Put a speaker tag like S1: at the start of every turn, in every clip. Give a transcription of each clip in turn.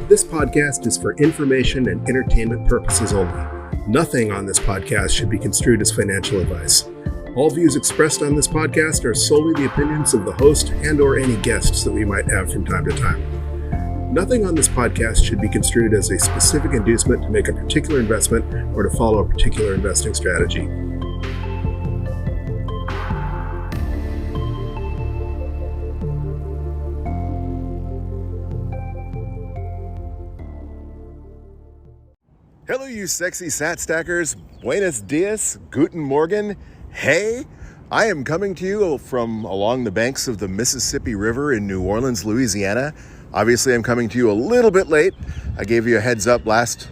S1: This podcast is for information and entertainment purposes only. Nothing on this podcast should be construed as financial advice. All views expressed on this podcast are solely the opinions of the host and/or any guests that we might have from time to time. Nothing on this podcast should be construed as a specific inducement to make a particular investment or to follow a particular investing strategy.
S2: Hello, you sexy sat stackers. Buenos dias, guten morgen. Hey, I am coming to you from along the banks of the Mississippi River in New Orleans, Louisiana. Obviously, I'm coming to you a little bit late. I gave you a heads up last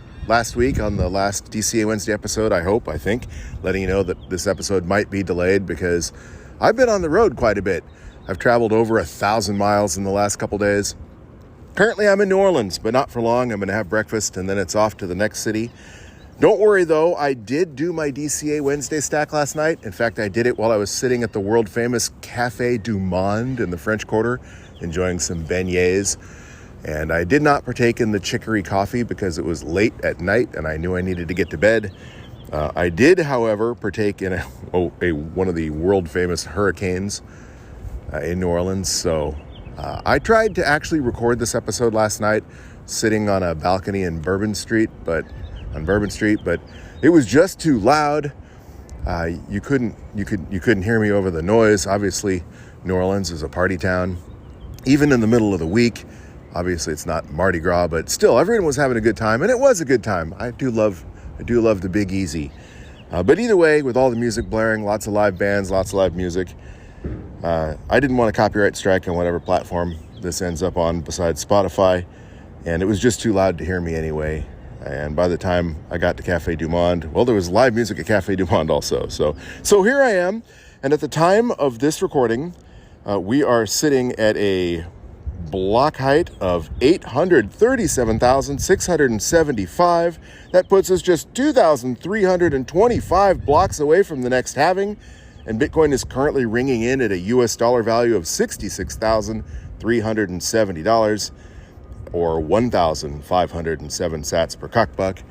S2: week on the last DCA Wednesday episode, I think, letting you know that this episode might be delayed because I've been on the road quite a bit. I've traveled over 1,000 miles in the last couple days. Currently, I'm in New Orleans, but not for long. I'm going to have breakfast, and then it's off to the next city. Don't worry, though. I did do my DCA Wednesday stack last night. In fact, I did it while I was sitting at the world-famous Café du Monde in the French Quarter, enjoying some beignets. And I did not partake in the chicory coffee because it was late at night, and I knew I needed to get to bed. I did, however, partake in one of the world-famous hurricanes in New Orleans, so... I tried to actually record this episode last night sitting on a balcony on Bourbon Street, but it was just too loud. You couldn't hear me over the noise. Obviously, New Orleans is a party town, even in the middle of the week. Obviously, it's not Mardi Gras, but still, everyone was having a good time, and it was a good time. I do love the Big Easy. But either way, with all the music blaring, lots of live bands, lots of live music. I didn't want a copyright strike on whatever platform this ends up on besides Spotify, and it was just too loud to hear me anyway. And by the time I got to Café du Monde, well, there was live music at Café du Monde also. So here I am, and at the time of this recording, we are sitting at a block height of 837,675. That puts us just 2,325 blocks away from the next halving. And Bitcoin is currently ringing in at a US dollar value of $66,370 or 1,507 sats per cuckbuck.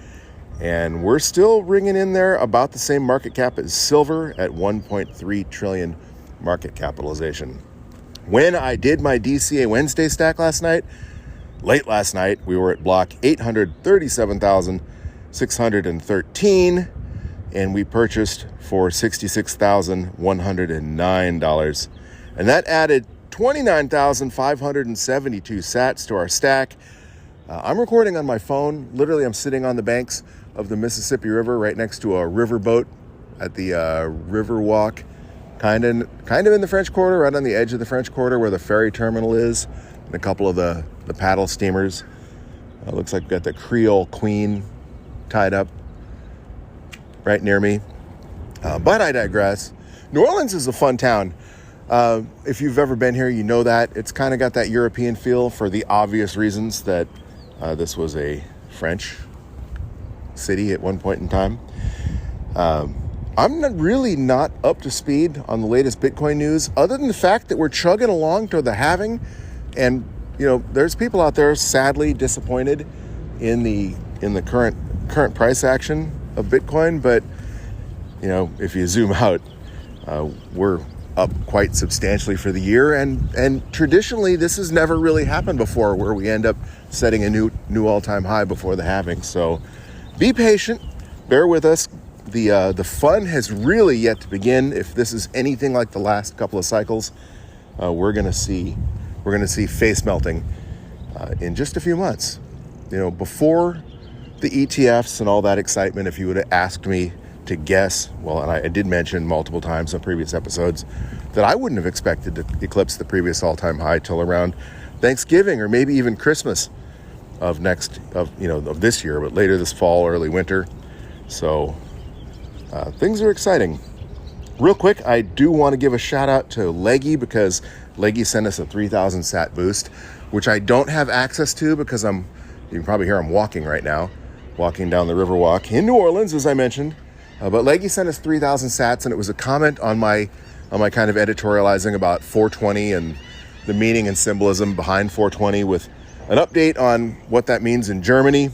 S2: And we're still ringing in there about the same market cap as silver at 1.3 trillion market capitalization. When I did my DCA Wednesday stack late last night, we were at block 837,613. And we purchased for $66,109. And that added 29,572 sats to our stack. I'm recording on my phone. Literally, I'm sitting on the banks of the Mississippi River right next to a riverboat at the river walk, kind of in the French Quarter, right on the edge of the French Quarter where the ferry terminal is, and a couple of the paddle steamers. Looks like we've got the Creole Queen tied up right near me. But I digress. New Orleans is a fun town. If you've ever been here, you know that. It's kind of got that European feel for the obvious reasons that this was a French city at one point in time. I'm really not up to speed on the latest Bitcoin news, other than the fact that we're chugging along toward the halving. And, there's people out there sadly disappointed in the current price action of Bitcoin, but if you zoom out, we're up quite substantially for the year, and traditionally this has never really happened before, where we end up setting a new all-time high before the halving. So be patient, bear with us. The fun has really yet to begin. If this is anything like the last couple of cycles, we're gonna see face melting in just a few months. Before the ETFs and all that excitement, if you would have asked me to guess, well, and I did mention multiple times on previous episodes that I wouldn't have expected to eclipse the previous all-time high till around Thanksgiving or maybe even Christmas of this year, but later this fall, early winter. So things are exciting. Real quick, I do want to give a shout out to Leggy, because Leggy sent us a 3,000 sat boost, which I don't have access to because you can probably hear I'm walking right now, walking down the Riverwalk in New Orleans, as I mentioned. But Leggy sent us 3,000 sats, and it was a comment on my kind of editorializing about 420 and the meaning and symbolism behind 420 with an update on what that means in Germany.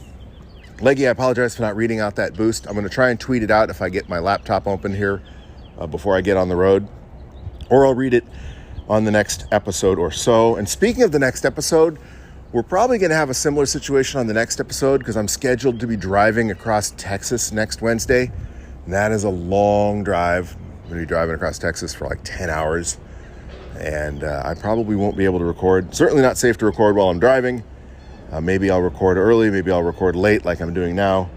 S2: Leggy, I apologize for not reading out that boost. I'm going to try and tweet it out if I get my laptop open here before I get on the road, or I'll read it on the next episode or so. And speaking of the next episode, we're probably going to have a similar situation on the next episode because I'm scheduled to be driving across Texas next Wednesday. And that is a long drive. I'm going to be driving across Texas for like 10 hours. And I probably won't be able to record. Certainly not safe to record while I'm driving. Maybe I'll record early. Maybe I'll record late like I'm doing now.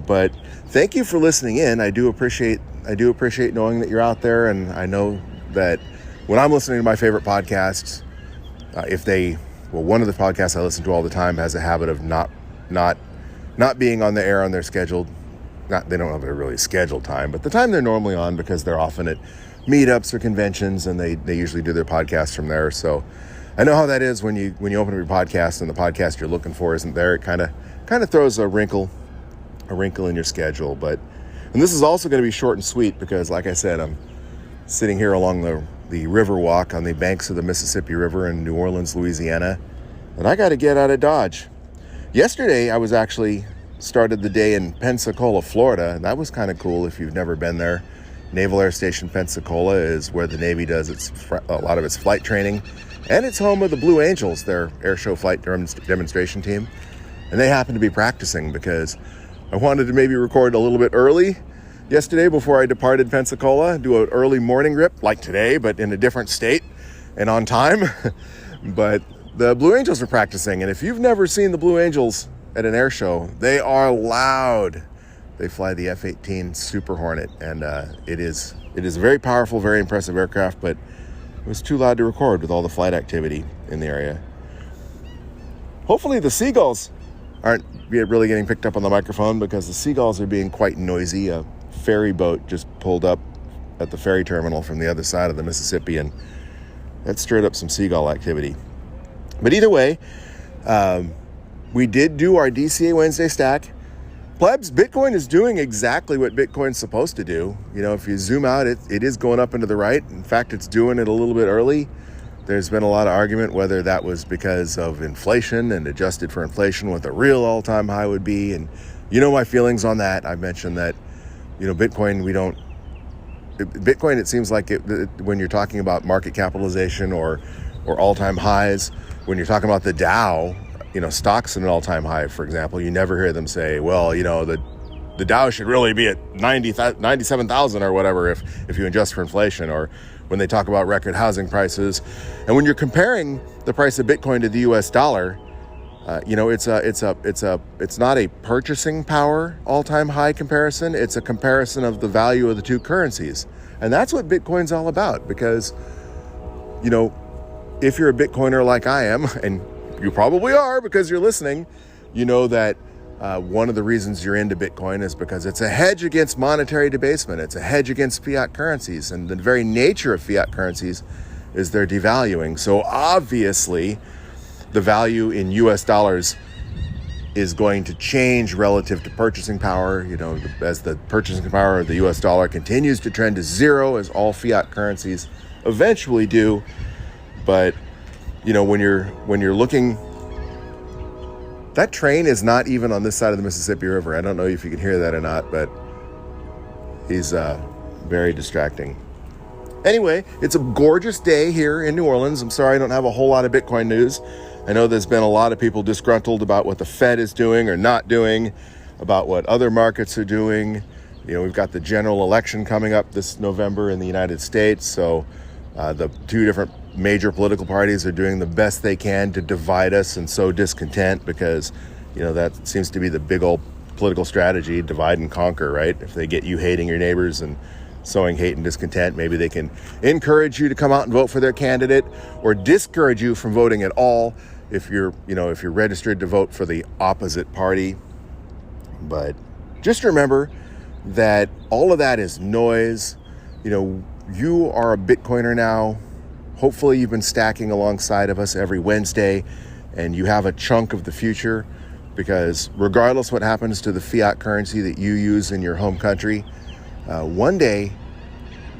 S2: But thank you for listening in. I do appreciate knowing that you're out there. And I know that when I'm listening to my favorite podcasts, one of the podcasts I listen to all the time has a habit of not being on the air on their scheduled. They don't have a really scheduled time, but the time they're normally on, because they're often at meetups or conventions, and they usually do their podcasts from there. So I know how that is when you open up your podcast and the podcast you're looking for isn't there. It kind of throws a wrinkle in your schedule. And this is also going to be short and sweet because, like I said, I'm sitting here along the river walk on the banks of the Mississippi River in New Orleans, Louisiana, and I got to get out of Dodge. Yesterday, I was actually started the day in Pensacola, Florida, and that was kind of cool if you've never been there. Naval Air Station Pensacola is where the Navy does a lot of its flight training, and it's home of the Blue Angels, their air show flight demonstration team, and they happen to be practicing because I wanted to maybe record a little bit early yesterday before I departed Pensacola, do an early morning rip like today, but in a different state and on time. But the Blue Angels are practicing, and if you've never seen the Blue Angels at an air show, they are loud. They fly the F-18 Super Hornet, and it is a very powerful, very impressive aircraft, but it was too loud to record with all the flight activity in the area. Hopefully the seagulls aren't really getting picked up on the microphone because the seagulls are being quite noisy. A ferry boat just pulled up at the ferry terminal from the other side of the Mississippi, and that stirred up some seagull activity. But either way, we did do our DCA Wednesday stack. Plebs, Bitcoin is doing exactly what Bitcoin's supposed to do. You know, if you zoom out, it is going up into the right. In fact, it's doing it a little bit early. There's been a lot of argument whether that was because of inflation and adjusted for inflation, what the real all-time high would be. And you know my feelings on that. I've mentioned that, Bitcoin, it seems like when you're talking about market capitalization or all-time highs, when you're talking about the Dow, stocks at an all-time high, for example, you never hear them say, well, the Dow should really be at 97,000 or whatever if you adjust for inflation, or when they talk about record housing prices. And when you're comparing the price of Bitcoin to the US dollar, it's not a purchasing power all-time high comparison. It's a comparison of the value of the two currencies. And that's what Bitcoin's all about, because, if you're a Bitcoiner like I am, and you probably are because you're listening, you know that one of the reasons you're into Bitcoin is because it's a hedge against monetary debasement. It's a hedge against fiat currencies. And the very nature of fiat currencies is they're devaluing. So obviously, the value in US dollars is going to change relative to purchasing power. As the purchasing power of the US dollar continues to trend to zero, as all fiat currencies eventually do. But when you're looking, that train is not even on this side of the Mississippi River. I don't know if you can hear that or not, but he's very distracting. Anyway, it's a gorgeous day here in New Orleans. I'm sorry I don't have a whole lot of Bitcoin news. I know there's been a lot of people disgruntled about what the Fed is doing or not doing, about what other markets are doing. We've got the general election coming up this November in the United States, so the two different major political parties are doing the best they can to divide us and sow discontent, because that seems to be the big old political strategy, divide and conquer, right? If they get you hating your neighbors and sowing hate and discontent, maybe they can encourage you to come out and vote for their candidate, or discourage you from voting at all if you're registered to vote for the opposite party. But just remember that all of that is noise. You are a Bitcoiner now. Hopefully you've been stacking alongside of us every Wednesday, and you have a chunk of the future, because regardless what happens to the fiat currency that you use in your home country, one day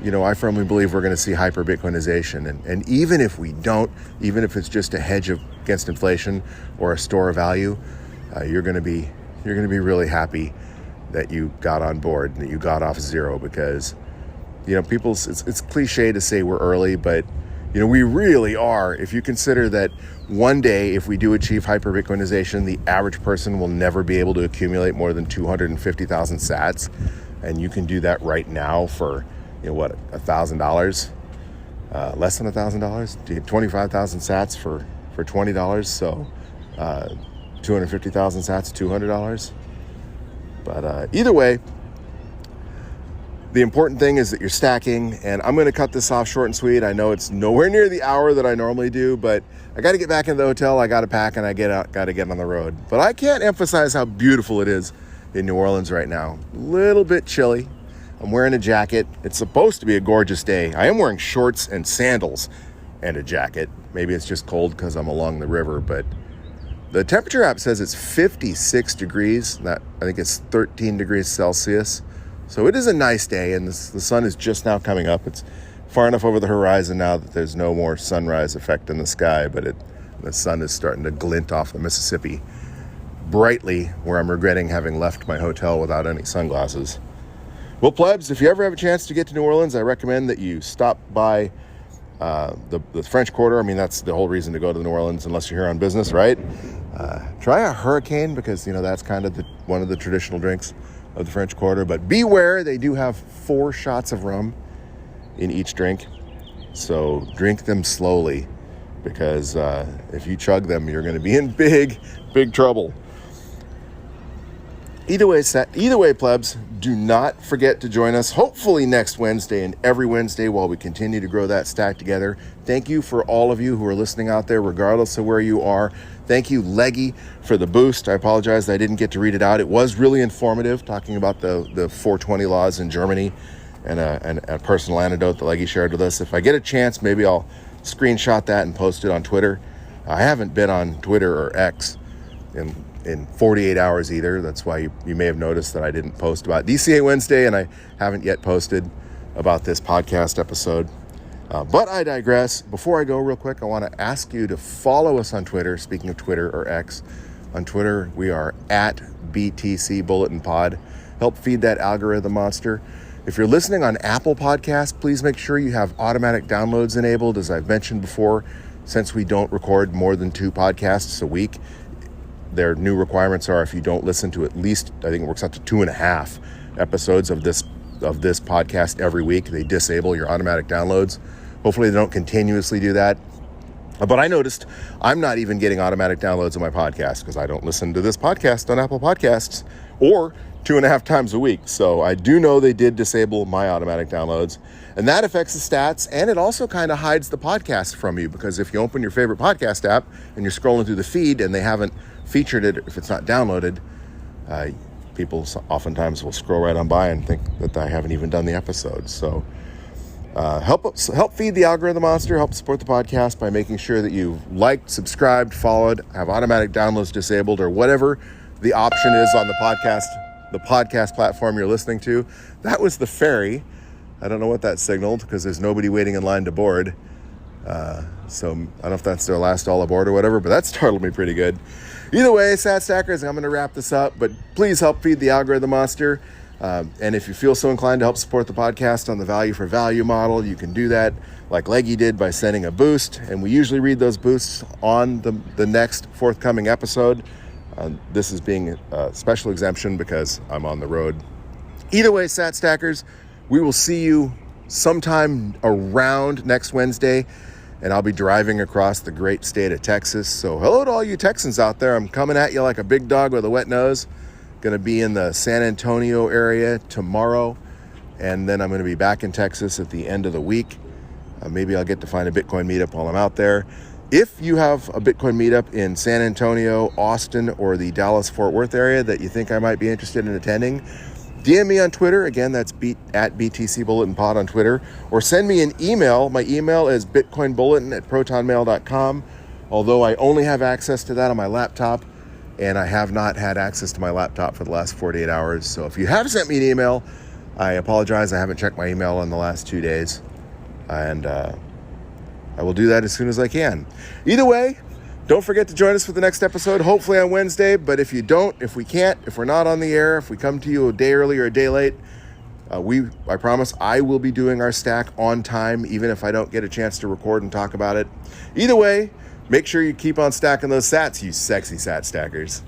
S2: I firmly believe we're going to see hyper Bitcoinization. And even if we don't, even if it's just a hedge against inflation or a store of value, you're going to be really happy that you got on board, that you got off zero, because, it's cliche to say we're early, but, we really are. If you consider that one day, if we do achieve hyper Bitcoinization, the average person will never be able to accumulate more than 250,000 sats. And you can do that right now for, $1,000, less than $1,000, 25,000 sats for $20. So 250,000 sats, $200. But either way, the important thing is that you're stacking, and I'm going to cut this off short and sweet. I know it's nowhere near the hour that I normally do, but I got to get back into the hotel. I got to pack, and I got to get on the road. But I can't emphasize how beautiful it is in New Orleans right now. A little bit chilly. I'm wearing a jacket. It's supposed to be a gorgeous day. I am wearing shorts and sandals and a jacket. Maybe it's just cold because I'm along the river, but the temperature app says it's 56 degrees. I think it's 13 degrees Celsius. So it is a nice day, and the sun is just now coming up. It's far enough over the horizon now that there's no more sunrise effect in the sky, but the sun is starting to glint off the Mississippi brightly, where I'm regretting having left my hotel without any sunglasses. Well, plebs, if you ever have a chance to get to New Orleans, I recommend that you stop by the French Quarter. I mean, that's the whole reason to go to New Orleans, unless you're here on business, right? Try a hurricane, because, that's kind of one of the traditional drinks of the French Quarter. But beware, they do have 4 shots of rum in each drink. So drink them slowly, because if you chug them, you're going to be in big, big trouble. Either way, plebs, do not forget to join us, hopefully next Wednesday and every Wednesday, while we continue to grow that stack together. Thank you for all of you who are listening out there, regardless of where you are. Thank you, Leggy, for the boost. I apologize that I didn't get to read it out. It was really informative, talking about the 420 laws in Germany and a personal anecdote that Leggy shared with us. If I get a chance, maybe I'll screenshot that and post it on Twitter. I haven't been on Twitter or X in 48 hours either. That's why you may have noticed that I didn't post about DCA Wednesday, and I haven't yet posted about this podcast episode. But I digress. Before I go, real quick, I want to ask you to follow us on Twitter. Speaking of Twitter or X, on Twitter, we are at BTC Bulletin Pod. Help feed that algorithm monster. If you're listening on Apple Podcasts, please make sure you have automatic downloads enabled. As I've mentioned before, since we don't record more than 2 podcasts a week, their new requirements are, if you don't listen to at least, I think it works out to 2.5 episodes of this podcast every week, they disable your automatic downloads. Hopefully they don't continuously do that. But I noticed I'm not even getting automatic downloads of my podcast, because I don't listen to this podcast on Apple Podcasts or 2.5 times a week. So I do know they did disable my automatic downloads, and that affects the stats. And it also kind of hides the podcast from you, because if you open your favorite podcast app and you're scrolling through the feed and they haven't featured it, if it's not downloaded, people oftentimes will scroll right on by and think that I haven't even done the episode. So help feed the algorithm monster, help support the podcast by making sure that you've liked, subscribed, followed, have automatic downloads disabled, or whatever the option is on the podcast platform you're listening to. That was the ferry. I don't know what that signaled, because there's nobody waiting in line to board. So I don't know if that's their last all aboard or whatever, but that startled me pretty good. Either way, Sat Stackers, I'm going to wrap this up, but please help feed the algorithm monster. And if you feel so inclined to help support the podcast on the value for value model, you can do that like Leggy did by sending a boost. And we usually read those boosts on the next forthcoming episode. This is being a special exemption because I'm on the road. Either way, Sat Stackers, we will see you sometime around next Wednesday, and I'll be driving across the great state of Texas. So hello to all you Texans out there. I'm coming at you like a big dog with a wet nose. Going to be in the San Antonio area tomorrow, and then I'm going to be back in Texas at the end of the week. Maybe I'll get to find a Bitcoin meetup while I'm out there. If you have a Bitcoin meetup in San Antonio, Austin, or the Dallas-Fort Worth area that you think I might be interested in attending, DM me on Twitter. Again, that's at BTC Bulletin Pod on Twitter. Or send me an email. My email is bitcoinbulletin@protonmail.com. Although I only have access to that on my laptop, and I have not had access to my laptop for the last 48 hours. So if you have sent me an email, I apologize. I haven't checked my email in the last 2 days. And I will do that as soon as I can. Either way, don't forget to join us for the next episode, hopefully on Wednesday. But if you don't, if we can't, if we're not on the air, if we come to you a day early or a day late, I promise I will be doing our stack on time, even if I don't get a chance to record and talk about it. Either way, make sure you keep on stacking those sats, you sexy sat stackers.